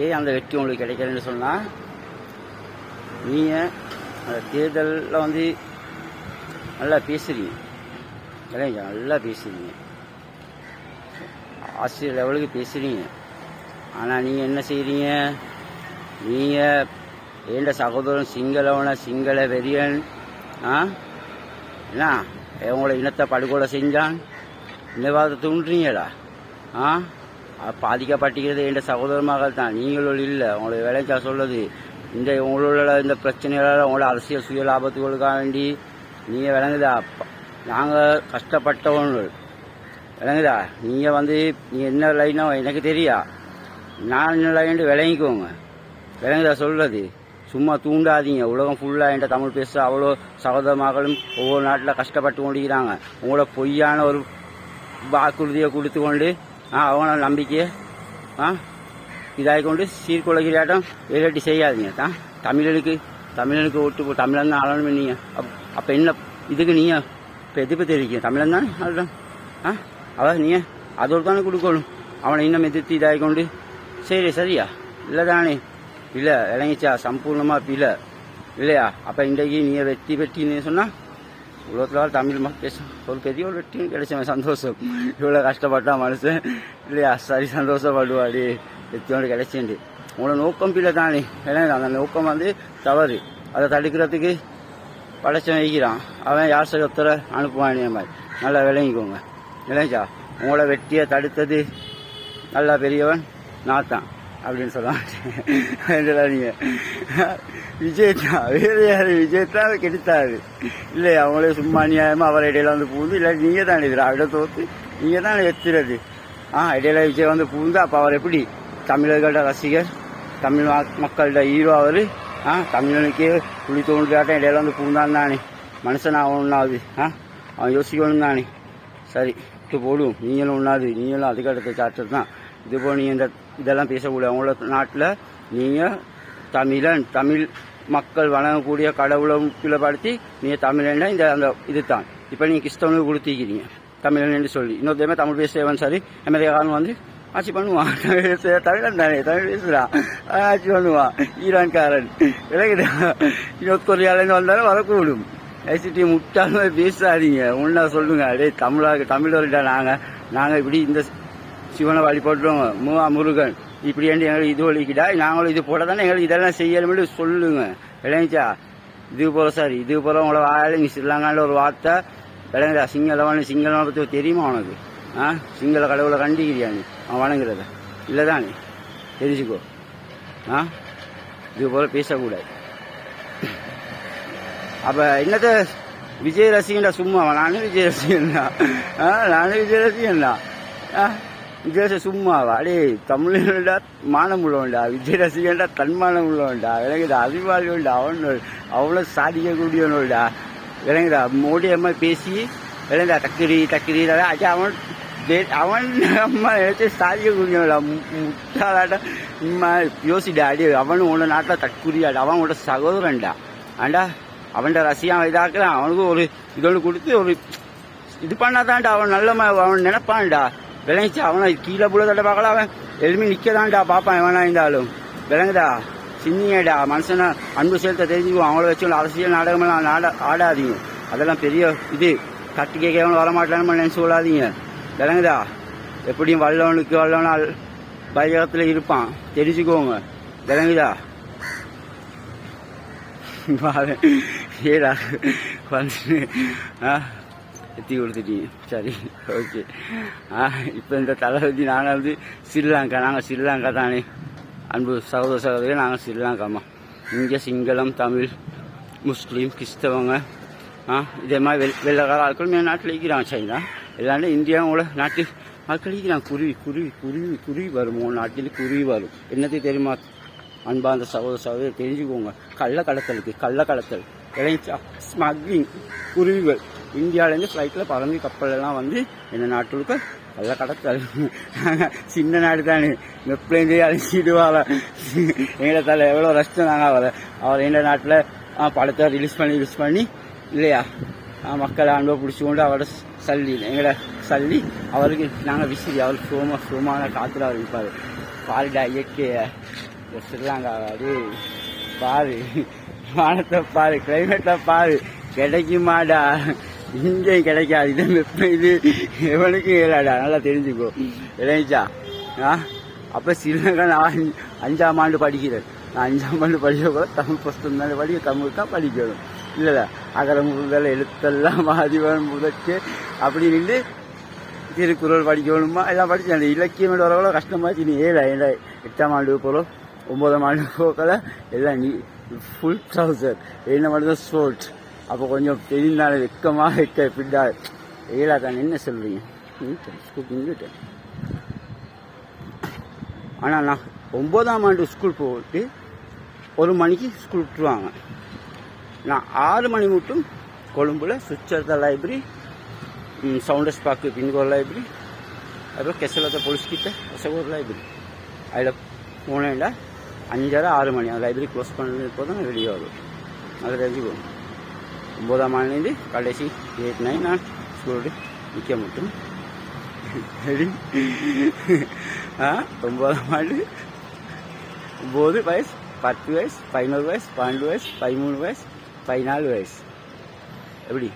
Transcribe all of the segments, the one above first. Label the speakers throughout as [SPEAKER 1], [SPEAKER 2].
[SPEAKER 1] ஏன் அந்த வெற்றி உங்களுக்கு கிடைக்கலன்னு சொன்னால், நீங்கள் அந்த தேர்தலில் வந்து நல்லா பேசுகிறீங்க, நல்லா பேசுகிறீங்க, ஆசிரியர் லெவலுக்கு பேசுகிறீங்க. ஆனால் நீங்கள் என்ன செய்கிறீங்க? நீங்கள் ஏண்ட சகோதரன் சிங்கள வெறியன் என்ன உங்களோட இனத்தை படுகொலை செஞ்சான், இந்த வாதத்தை தூண்டுறீங்களா? பாதிக்கப்பட்டிருக்கிறது என்ற சகோதர மகள் தான், நீங்களும் இல்லை. உங்களுக்கு விளைச்சா சொல்லுது, இந்த உங்களோட இந்த பிரச்சனைகளால் உங்களோட அரசியல் சுய லாபத்துகளுக்காக வேண்டி நீங்கள் விளங்குதா? நாங்கள் கஷ்டப்பட்டவர்கள் விளங்குதா? நீங்கள் வந்து நீங்கள் என்ன லைனோ எனக்கு தெரியா, நான் என்ன லைன்னு விளங்கிக்கோங்க. விளங்குதா சொல்கிறது? சும்மா தூண்டாதீங்க. உலகம் ஃபுல்லாக என்கிட்ட தமிழ் பேச அவ்வளோ சகோதர மகளும் ஒவ்வொரு நாட்டில் கஷ்டப்பட்டு கொண்டிருக்கிறாங்க. உங்களோட பொய்யான ஒரு வாக்குறுதியை கொடுத்து கொண்டு அவங்கள நம்பிக்கையை இதாகி கொண்டு சீர்குலைகிறாட்டம் வேலைட்டி செய்யாதீங்க. தமிழனுக்கு ஓட்டு தமிழன் தான் ஆளணும். நீங்கள் அப்போ என்ன இதுக்கு நீங்கள் இப்போ எதிர்ப்பு தெரிவிக்க தமிழன் தான் அதுதான் அதான் நீங்கள் அதோடு தானே கொடுக்கணும். அவனை இன்னும் எதிர்த்து இதாகி கொண்டு சரியா இல்லை தானே? இல்லை விளங்கிச்சா? சம்பூர்ணமாக இல்லை இல்லையா? அப்போ இன்றைக்கு நீங்கள் வெற்றின்னு சொன்னால் உலகத்தில் தமிழ் பேச ஒரு பெரிய ஒரு வெற்றியும் கிடைச்சவன் சந்தோஷம். இவ்வளோ கஷ்டப்பட்டா மனுஷன் இல்லையா? சரி சந்தோஷப்படுவாடி வெற்றியோடு கிடைச்சேன்ட்டு. உங்களோட நோக்கம் பிள்ளை தானே. அந்த நோக்கம் வந்து தவறு. அதை தடுக்கிறதுக்கு படைச்சவன் வைக்கிறான். அவன் யார் சகத்தரை அனுப்புவானே மாதிரி நல்லா விளங்கிக்கோங்க. விளங்கிச்சா? உங்களோட வெற்றியை தடுத்தது நல்லா பெரியவன் நான் தான் அப்படின்னு சொல்லுவாங்க. நீங்கள் விஜய் தான், வேறு யார்? விஜய் தான் கெடுத்தாரு இல்லையா? அவங்களே சும்மா நியாயமாக அவர் இடையில வந்து பூந்து, இல்லை நீங்கள் தான் திராவிட தோற்று நீங்கள் தான் வெத்துறது. இடையில விஜய் வந்து பூந்து, அப்போ அவர் எப்படி தமிழர்களோட ரசிகர், தமிழ் மக்களோட ஹீரோ அவர்? தமிழனுக்கே புள்ளி தோன்றாட்டம் இடையில வந்து பூந்தான் தானே மனுஷன் ஆகணும்னாவது அவன் யோசிக்கணும் தானே. சரி விட்டு போடும். நீங்களும் ஒன்றாது, நீங்களும் அதுக்கு அடுத்த சார்ட்டர் தான். இதுபோல் நீங்கள் இதெல்லாம் பேசக்கூடாது. அவங்களோட நாட்டில் நீங்கள் தமிழ் மக்கள் வணங்கக்கூடிய கடவுளை முக்கியப்படுத்தி நீங்கள் தமிழன்னா இந்த அந்த இது தான். இப்போ நீங்கள் கிறிஸ்தவனுக்கு கொடுத்திருக்கிறீங்க தமிழன்னு சொல்லி. இன்னொருத்தமே தமிழ் பேசுவன் சரி அமெரிக்காரன் வந்து ஆட்சி பண்ணுவான். தமிழன் தானே, தமிழ் பேசுகிறான், ஆட்சி பண்ணுவான். ஈரான்காரன் விலகிட்டா இன்னொரு கொரியாலேருந்து வந்தாலும் வரக்கூடும். ஐசிடி முட்டாலும் பேசாதீங்க. ஒன்றா சொல்லுங்க, அடே தமிழர்கிட்ட நாங்கள் இப்படி இந்த சிவனை வழிபட்டுருவோங்க, முருகன் இப்படி எங்களுக்கு இது ஒழிக்கிட்டா நாங்களும் இது போட தானே எங்களுக்கு இதெல்லாம் செய்யணும்னு சொல்லுங்க. விளைஞ்சா இது போல சரி, இது போல உங்களை வாயில நீ ஸ்ரீலங்காவில் ஒரு வார்த்தை விளங்குதா? சிங்களவனை பற்றி தெரியுமா உனக்கு? சிங்கள கடவுளை கண்டிக்கிறியா நீ? அவன் வணங்குறத இல்லை தானே? தெரிஞ்சுக்கோ. இது போல பேசக்கூடாது. அப்போ என்னத்த விஜய் ரசிகன்டா சும்மா? நானும் விஜய் ரசிகன் தான். விஜய் சும்மாவா? அடே தமிழன்டா மானம் உள்ளவன்டா, விஜய் ரசிகன்டா தன்மானம் உள்ளவன்டா, விளங்குதா? அறிவாளிவன்டா, அவன் அவ்வளோ சாதிக்கக்கூடியவனோடா, விளங்குதா? மோடி அம்மா பேசி விளங்குதா? டக்கிரி அது அவன் அம்மா நினைச்சு சாதிக்கக்கூடியவன்டா. முட்டாளாட்டா யோசிடா. அடி அவனு உன்னோட நாட்டில் தற்குறியாடா, அவன் உன்னோட சகோதரன்டா. அவன்கிட்ட ரசிகம் இதாக்கலாம். அவனுக்கு ஒரு இதொன்று கொடுத்து ஒரு இது பண்ணாதான்டா அவன் நல்ல அவன் நினைப்பான்டா. விளங்கிச்சு? அவனை கீழே புள்ள தட்ட பார்க்கல, அவன் எலுமி நிற்கதான்டா பார்ப்பான் எவனா இருந்தாலும். விளங்குதா? சின்னியடா மனுஷனை அன்பு செலுத்த தெரிஞ்சுக்குவோம். அவங்கள வச்சு அரசியல் நாடகமெல்லாம் ஆடாதீங்க. அதெல்லாம் பெரிய இது தட்டி கேட்கவனும் வரமாட்டான்னு நினைச்சு சொல்லாதீங்க. விளங்குதா? எப்படியும் வல்லவனால் பயகத்தில் இருப்பான், தெரிஞ்சுக்கோங்க. விளங்குதா? ஏடா வந்து எத்தி கொடுத்துட்டீங்க. சரி ஓகே. இப்போ இந்த தளபதி நாங்கள் வந்து நாங்கள் ஸ்ரீலங்கா தானே அன்பு சகோதரி, நாங்கள் ஸ்ரீலங்காமா. இங்கே சிங்களம், தமிழ், முஸ்லீம், கிறிஸ்தவங்க இதே மாதிரி வெள்ளக்கார ஆட்கள் மேல் நாட்டில் இருக்கிறாங்க. சைனா எல்லாமே இந்தியாவோட நாட்டு ஆட்கள் இருக்கிறாங்க. குருவி வரும். உங்கள் நாட்டில் குருவி வரும். என்னத்தையும் தெரியுமா அன்பாந்த சகோதரி தெரிஞ்சுக்கோங்க. கள்ளக்கடத்தல் இளைஞா ஸ்மக்லிங் குருவிகள் இந்தியாவிலேருந்து ஃப்ளைட்டில் பறந்து கப்பலெல்லாம் வந்து என்ன நாட்டுக்கு கள்ளக்கடத்தல். சின்ன நாடு தானே, வெப்லேருந்தே அழைச்சிடுவாங்க. எங்களை தலை எவ்வளோ கஷ்டம் நாங்கள் அவர் எங்கள் நாட்டில் படத்தை ரிலீஸ் பண்ணி இல்லையா மக்களை அன்பை பிடிச்சிக்கொண்டு அவரோட எங்களை அவருக்கு நாங்கள் விசிறி அவர் சுகமான காற்றுல அவர் இருப்பார். பாருடா இயற்கைய ஸ்ரீலங்காவா டேய் பாரு வானத்தை பாரு கிளைமேட்டை பாரு கிடைக்குமாடா இங்கேயும் கிடைக்காது இது வெப்பம் இது எவனுக்கும் ஏறாடா நல்லா தெரிஞ்சுக்கோ இளைஞா அப்போ ஸ்ரீலங்கா நான் 5ஆம் ஆண்டு படிக்கிறேன் நான் 5ஆம் ஆண்டு படிக்க கூட தமிழ் புஸ்தகம் தான் படிக்க தமிழ் தான் படிக்கணும் இல்லைல்ல அகர முதல் எழுத்தெல்லாம் மாதிவன் முதற்கு அப்படி நின்று திருக்குறள் படிக்கணுமா எல்லாம் படிச்சு அந்த இலக்கியம் வரவளோ கஷ்டமாச்சு நீ ஏழை 8ஆம் ஆண்டு போகிறோம் 9ஆம் ஆண்டு போக்கல எல்லாம் நீ ஃபுல் ட்ரௌசர் என்ன மட்டும் ஷோர்ட் அப்போ கொஞ்சம் தெரிந்தால வெக்கமாக வைக்க எப்படிடா ஏழா தான் என்ன சொல்றீங்க ஸ்கூல் ஆனால் நான் 9ஆம் ஆண்டு ஸ்கூல் போட்டு 1 மணிக்கு ஸ்கூல் விட்டுருவாங்க நான் 6 மணி மட்டும் கொழும்புல சுச்சர்தா லைப்ரரி சவுண்டர்ஸ் பார்க்கு பின்கோர் லைப்ரரி அப்புறம் கெசலத்தை போலீஸ் கிட்ட ஒரு லைப்ரரி அதில் போனேன்டா 5:30 6 மணி அந்த லைப்ரரி க்ளோஸ் பண்ணது போது தான் வெளியே வரும் அது தெரிஞ்சுக்கோ 9ஆம் ஆண்டுலேருந்து கடைசி 8 9 நான் ஸ்கூலோடு நிற்க மட்டும் 9ஆம் ஆண்டு 9 வயசு 10 வயசு 11 வயசு 12 வயசு 13 வயசு 14 வயசு எப்படி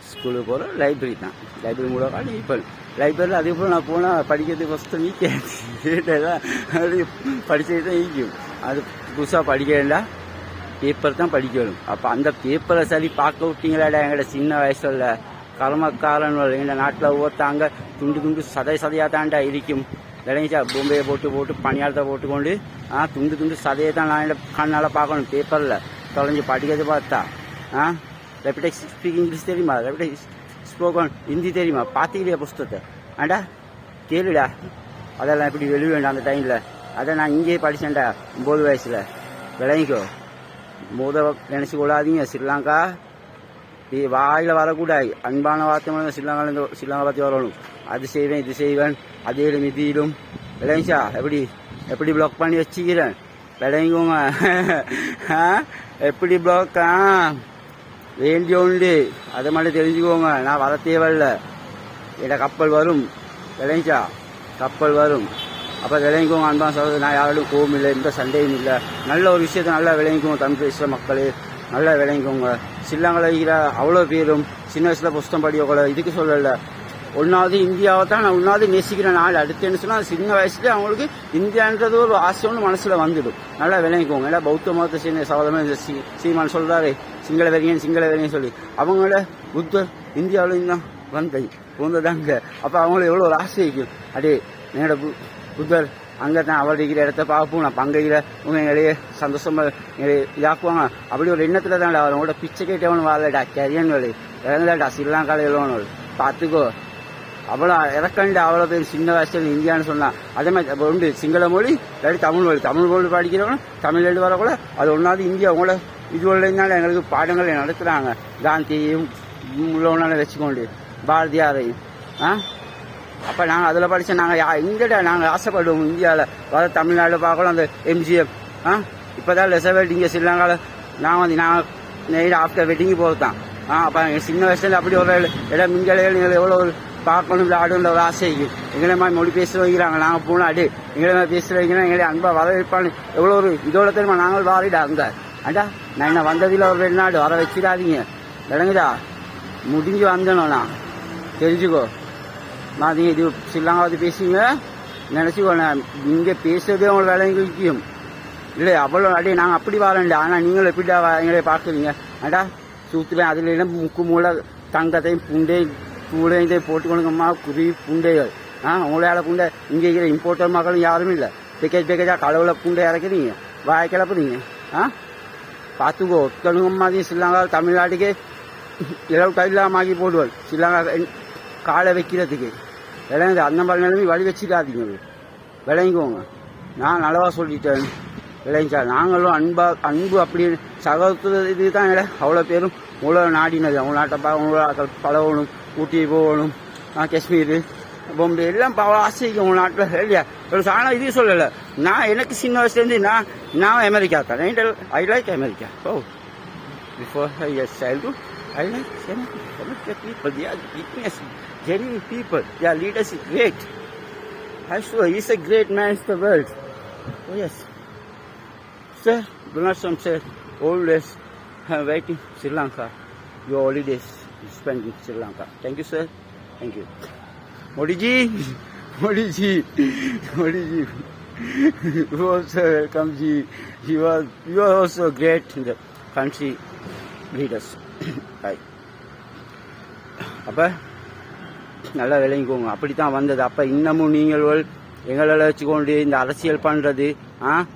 [SPEAKER 1] ஸ்கூலுக்கு போகிற லைப்ரரி தான் லைப்ரரி மூலமாக இப்போ லைப்ரரியில் அதே போல் நான் போனால் படிக்கிறதுக்கு ஃபஸ்ட்டு நீக்கேதான் படிச்சுட்டு தான் ஈக்கும் அது புதுசாக படிக்க வேண்டாம் பேப்பர் தான் படிக்கணும் அப்போ அந்த பேப்பரை சரி பார்க்க விட்டீங்களாடா எங்கள்ட சின்ன வயசுல கர்மக்காரன் எங்கள் நாட்டில் ஒவ்வொருத்தாங்க துண்டு துண்டு சதையாக தாண்டா இருக்கும் விளைஞ்சா பொம்பையை போட்டு பணியாரத்தை போட்டுக்கொண்டு துண்டு துண்டு சதையை தான் நான் என் கண்ணால் பார்க்கணும் பேப்பரில் தொலைஞ்சி படிக்கிறது பார்த்தா ரெப்டெக்ஸ் ஸ்பீக் இங்கிலீஷ் தெரியுமா ரெப்டெக்ஸ் ஸ்போக்கன் ஹிந்தி தெரியுமா பார்த்துக்கிறியா புஸ்தகத்தை ஆண்டா கேளுடா அதெல்லாம் எப்படி வெளிய வேண்டாம் அந்த டைமில் அதை நான் இங்கேயே படித்தேன்டா 9 வயசில் விளைவிக்கோ நினைச்சு கொள்ளாதீங்க ஸ்ரீலங்கா வாயில் வரக்கூடாது அன்பான வார்த்தை ஸ்ரீலங்கா பற்றி வரணும் அது செய்வேன் இது செய்வேன் அதிலும் இதிலும் விளைவிச்சா எப்படி பிளாக் பண்ணி வச்சுக்கிறேன் விளைவிக்கோங்க எப்படி பிளாக்கா வேண்டிய உண்டு அதை மட்டும் தெரிஞ்சுக்கோங்க நான் வர தேவையில்லை என் கப்பல் வரும் விளைவிச்சா கப்பல் வரும் அப்போ விளைவிக்கோங்க அன்பான சொல்றது நான் யாரோடும் கோவம் இல்லை எந்த சண்டையும் இல்லை நல்ல ஒரு விஷயத்தை நல்லா விளைவிக்கோங்க தமிழ் பேசுகிற மக்களே நல்லா விளைவிக்கோங்க ஸ்ரீலங்காவில் இருக்கிற அவ்வளோ பேரும் சின்ன வயசில் புஸ்தம் படிக்கக்கூட இதுக்கு சொல்லலை ஒன்றாவது இந்தியாவை தான் நான் ஒன்றாவது நேசிக்கிற நாள் அடுத்துன்னு சொன்னால் சின்ன வயசுலேயே அவங்களுக்கு இந்தியான்றது ஒரு ஆசை ஒன்று மனசில் வந்துடும் நல்லா விளைவிக்கோங்க ஏன்னா பௌத்த மதத்தை சேர்ந்த சகோதரமே சீமான் சொல்கிறாரு சிங்கள வெறியன் சொல்லி அவங்கள புத்தர் இந்தியாவிலையும் தான் வந்ததாங்க அப்போ அவங்கள எவ்வளோ ஒரு ஆசை இருக்கும் அடே என்னோட புத்தர் அங்கே தான் அவர் இருக்கிற இடத்த பார்ப்போம் நான் பங்கையில் உங்க எங்களையே சந்தோஷமாக இதாக்குவாங்க அப்படி ஒரு எண்ணத்தில் தான் அவங்களோட பிச்சை கேட்டவனு வரலடா கரியன் வழி இறங்கலடா ஸ்ரீலங்காவில் எவ்வளோன்னு பார்த்துக்கோ அவ்வளோ இறக்கண்டு அவ்வளோ பேர் சின்ன வயசுல இந்தியான்னு சொன்னான் அதே மாதிரி உண்டு சிங்கள மொழி இல்லாட்டி தமிழ் மொழி படிக்கிறவங்க தமிழ் எழுதி வரக்கூட அது ஒன்றாவது இந்தியா அவங்கள இதுவரையும் எங்களுக்கு பாடங்களை நடத்துகிறாங்க காந்தியையும் உள்ளவனால வச்சுக்கொண்டு பாரதியாரையும் அப்போ நாங்கள் அதில் படித்தோம் நாங்கள் இங்கேடா நாங்கள் ஆசைப்படுவோம் இந்தியாவில் வர தமிழ்நாடு பார்க்கலாம் அந்த எம்ஜிஎம் இப்போ தான் லெசர் வெட்டிங் ஸ்ரீலங்காவில் நாங்கள் நைட் ஆஃப்டர் வெட்டிங்கு போகிறது தான் அப்போ சின்ன வயசுல அப்படி ஒரு இடம் மின்கலைகள் நீங்கள் எவ்வளோ ஒரு பார்க்கணும் விளையாடுன்ற ஒரு ஆசைக்கு எங்களை மாதிரி மொழி பேச வைக்கிறாங்க நாங்கள் போனால் அடி எங்களை மாதிரி பேச வைக்கிறோம் எங்களை அன்பாக வரவேற்பான்னு எவ்வளோ ஒரு இதோட தெரியுமா நாங்கள் வாரிடா அங்கே அண்டா நான் என்ன வந்ததில் ஒரு 2 நாடு வர வச்சிடாதீங்க விளங்குதா முடிஞ்சு வந்தேனோண்ணா தெரிஞ்சுக்கோ நான் நீங்கள் இது ஸ்ரீலங்கா பற்றி பேசுங்க நினச்சிக்கோண்ணே இங்கே பேசுறதே உங்களை விளங்கி முக்கியம் இல்லை அவ்வளோ அடி நாங்கள் அப்படி வரேன்டா ஆனால் நீங்களும் எப்படிடா எங்களே பார்க்குறீங்க அண்டா சூத்துவேன் அதில் என்ன முக்கு மூளை தங்கத்தையும் பூண்டையும் இதை போட்டுக்கொண்டுங்கம்மா குருவி பூண்டைகள் உங்களால பூண்டை இங்கே இருக்கிற இம்போர்ட்டர் மக்களும் யாரும் இல்லை பேக்கேஜாக கடவுளை பூண்டை இறக்குறீங்க வாய் கிளப்புறீங்க பார்த்துக்கோ ஒத்துக்கணுங்கம்மா ஸ்ரீலங்கா தமிழ்நாட்டுக்கே இளவு கையில்லாம ஆக்கி போடுவாள் ஸ்ரீலங்கா காலை வைக்கிறதுக்கு விளையுது அந்த மாதிரி நிலைமை வழி வச்சுக்காதீங்க விளைங்கோங்க நான் நல்லவா சொல்லிட்டேன் விளைஞ்சா நாங்களும் அன்பு அப்படின்னு சகோதர இது தான் அவ்வளோ பேரும் உங்களோட நாடினது அவங்க நாட்டை உங்களோட பழகணும் ஊட்டி போகணும் காஷ்மீர் பொம்பை எல்லாம் அவ்வளோ ஆசைக்கும் உங்கள் நாட்டில் இல்லையா ஆனால் இது சொல்லலை நான் எனக்கு சின்ன வயசுலேருந்து நான் அமெரிக்கா தான் I like America before as childhood I like America people. They are genuine people. Their leaders is great. I'm sure he's a great man in the world. Oh, yes. Sir, Donald Trump said, always waiting Sri Lanka. Your holidays you spend in Sri Lanka. Thank you, sir. Thank you. Modi ji, Modi ji, Modi ji. You also welcome ji. You are also great in the country leaders. Right. அப்போ நல்லா விளங்கிக்கோங்க. அப்படித்தான் வந்தது. அப்போ இன்னமும் நீங்கள் எங்களால் வச்சுக்கொண்டு இந்த அரசியல் பண்ணுறது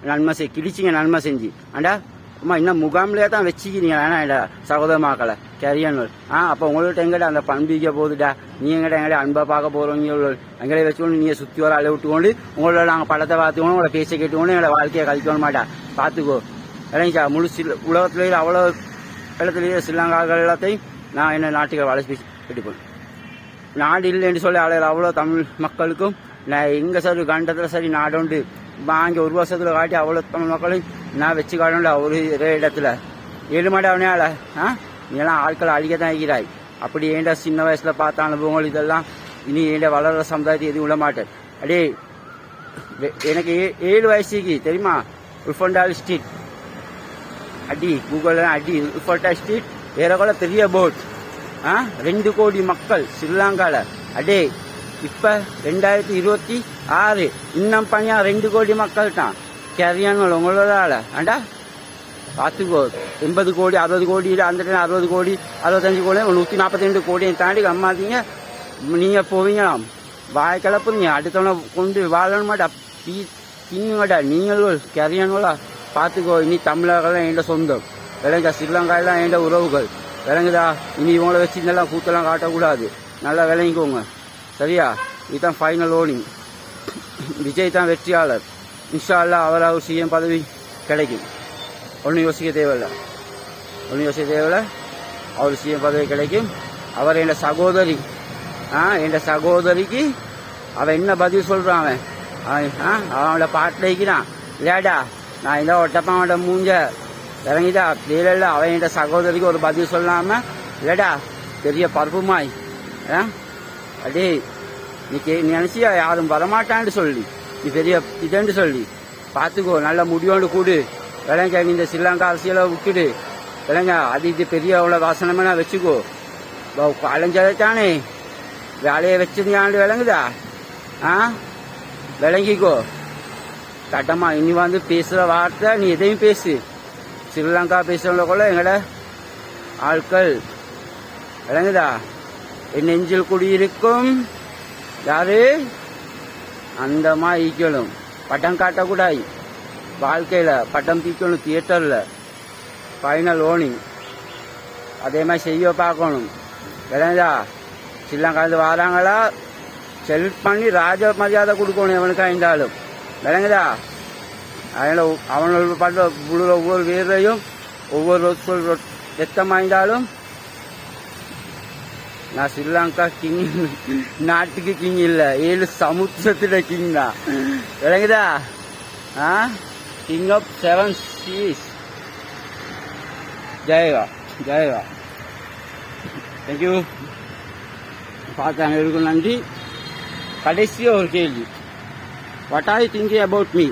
[SPEAKER 1] நன்மை கிழிச்சிங்க நன்மை செஞ்சு ஆண்டா அம்மா இன்னும் முகாம்லேயே தான் வச்சுக்கிறீங்க வேணா சகோதரமாக்களை கேரியன்கள் அப்போ உங்கள்கிட்ட எங்கிட்ட அந்த பண்பிக்க போகுதுடா நீ எங்கிட்ட அன்பை பார்க்க போகிறவங்க எங்களை வச்சுக்கொண்டு நீங்கள் சுற்றி வர அலை விட்டுக்கொண்டு உங்களோட நாங்கள் படத்தை பார்த்துக்கணும் உங்களை பேச கேட்டுக்கொண்டு எங்களை வாழ்க்கையை கழிக்கணும் மாட்டா பார்த்துக்கோ இல்லைங்கக்கா முழு உலகத்திலேயே அவ்வளோ இடத்துலேயே ஸ்ரீலங்காக்கள் எல்லாத்தையும் நான் என்ன நாட்டுக்கு வளர்ச்சி எடுப்பேன். நாடு இல்லைன்னு சொல்லி அலையிற அவ்வளோ தமிழ் மக்களுக்கும் நான் எங்கே சரி கண்டத்தில் சரி நாடு உண்டு வாங்கி ஒரு வருஷத்தில் காட்டி அவ்வளோ தமிழ் மக்களையும் நான் வச்சு காட்டணும்ல ஒரு இடத்துல 7 மாடி அவனையால நீலாம் ஆட்களை அழிக்கத்தான் இருக்கிறாய். அப்படி ஏண்டா சின்ன வயசுல பார்த்த அனுபவங்கள் இதெல்லாம் இனி ஏண்ட வளர்ற சமுதாயத்தை எதுவும் விட மாட்டேன். அடே எனக்கு 7 வயசுக்கு தெரியுமா உல்ஃபண்டால் ஸ்ட்ரீட் அடி கூகுள் அடி உல்ஃபண்டா ஸ்ட்ரீட் ஏறக்குள்ள பெரிய போட் 2 கோடி மக்கள் ஸ்ரீலங்காவில். அடே இப்போ 2026 இன்னும் பணியா 2 கோடி மக்கள் தான் கேரியான்கள் உங்களோட ஆண்டா பார்த்துக்கோ. 80 கோடி 60 கோடி அந்த 60 கோடி 65 கோடி 142 கோடியை தாண்டி அம்மாதீங்க நீங்கள் போவீங்களாம் வாய் கிளப்புறீங்க. அடுத்தவனை கொண்டு வாழணுமாட்டா தின்னுங்கடா நீங்கள் கேரியான்களா பார்த்துக்கோ. இனி தமிழர்கள்லாம் என்கிட்ட சொந்தம் விளங்குதா. ஸ்ரீலங்காயெல்லாம் என்கிட்ட உறவுகள் விளங்குதா. இனி இவங்களை வச்சு இதெல்லாம் கூத்தெல்லாம் காட்டக்கூடாது. நல்லா விளங்கிக்கோங்க சரியா. இதுதான் ஃபைனல் ஓனிங். விஜய் தான் வெற்றியாளர். இன்ஷா அல்லாஹ் அவராக சிஎம் பதவி கிடைக்கும். ஒன்றும் யோசிக்க தேவையில்லை அவர் சிஎம் பதவி கிடைக்கும். அவர் என் சகோதரி என் சகோதரிக்கு அவன் என்ன பதில் சொல்கிறான் அவனோட பாட்டில் இருக்கிறான் இல்லையாடா. நான் இந்த ஒட்டப்பாவோட மூஞ்ச இறங்கிட்டா தெரியல. அவன் என் சகோதரிக்கு ஒரு பதில் சொல்லாமல் இல்லைடா பெரிய பருப்புமாய் அடே நீ நினைச்சியா யாரும் வரமாட்டான்னு சொல்லி நீ பெரிய இதுன்னு சொல்லி பார்த்துக்கோ. நல்ல முடிவோண்டு கூடு விளங்க. நீ இந்த ஸ்ரீலங்கா அரசியலை விட்டுடு விளங்க. அது இது பெரிய அவ்வளோ வாசனமே வச்சுக்கோ. அலைஞ்சதானே வேலையை வச்சிருந்தாண்டு விளங்குதா விளங்கிக்கோ. கட்டமா இனி வந்து பேசுகிற வார்த்தை நீ எதையும் பேசு. ஸ்ரீலங்கா பேசுகிறவங்கள கூட எங்களோட ஆட்கள் விளங்குதா. என் நெஞ்சில் குடியிருக்கும் யாரு அந்த மாதிரி ஈக்கணும். பட்டம் காட்டக்கூடாது வாழ்க்கையில் பட்டம் தீக்கணும் தியேட்டரில் ஃபைனல் ஓனிங் அதே மாதிரி செய்ய பார்க்கணும் விளங்குதா. ஸ்ரீலங்காந்து வராங்களா செல்ஃப் பண்ணி ராஜ மரியாதை கொடுக்கணும் எவனுக்கா இருந்தாலும் விளங்குதா. அதனால் அவனோட பண்ற ஒவ்வொரு வீரரையும் ஒவ்வொரு ரத்தமாக இருந்தாலும் நான் ஸ்ரீலங்கா கிங் நாட்டுக்கு கிங் இல்லை 7 சமுத்திரத்தில் கிங் தான் விளங்குதா. King of 7 seas. ஜெயவா ஜெயவா. தேங்க்யூ. பார்த்தாங்க இருக்கும் நன்றி. கடைசியாக ஒரு கேள்வி. What are you thinking about me?